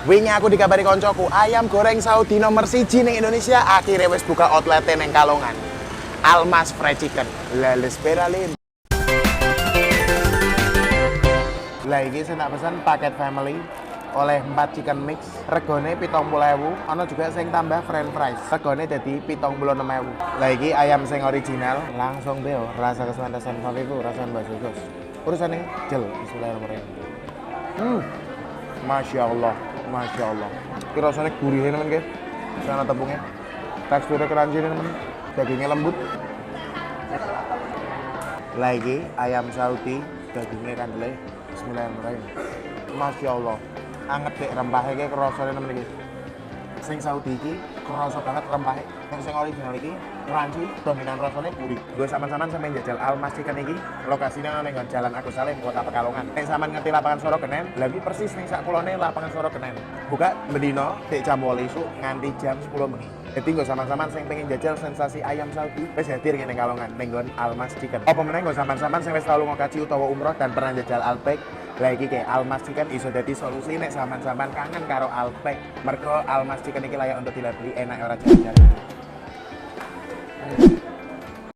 Wingi aku dikabari koncoku, ayam goreng Saudi nomor 1 ning Indonesia akhirnya wis buka outlet ning Kalongan. Almas Fried Chicken. Lales Peralim. Lah iki saya tak pesan paket family oleh 4 chicken mix, regane 70.000, ana juga sing tambah french fries. Regane dadi 76.000. Lah iki ayam sing original, langsung beo, rasa kesuwentasan faviku, rasa bakso sos. Urusane jel, bismillahirrahmanirrahim. Masya Allah, Masya Allah. Ini rasanya gurih teman guys. Sana tepungnya. Teksturnya crunchy teman. Dagingnya lembut. Lagi ayam Saudi, dagingnya kandele. Bismillahirrahmanirrahim. Masya Allah. Anget dek rempahnya kayak kerasanya teman guys. Sing Saudi ini kerasa banget rempahnya. Yang sing original ini crunchy, dominan rasanya gurih. Gue sama-sama sampai jajal Almas Chicken ini. Lokasinya nang Jalan Agus Salim, Kota Pekalongan. Nek sampean ngerti lapangan Soro Genen, lagi persis ning sak kulone lapangan Soro Genen. Buka bendino dek jam 8 isuk nganti jam 10 bengi. Jadi gue sama-sama sing pengen jajal sensasi ayam Saudi, wis hadir ngene Kalongan ning nggon Almas Chicken. Apa meneh gue sama-sama sing wis tau lunga kaji utawa umroh dan pernah jajal Alpek. Lagi kayak Almas Chicken iso dadi solusi nek sampean kangen karo Alpek. Mergo Almas Chicken iki layak untuk dilebeli, enak ora jajan.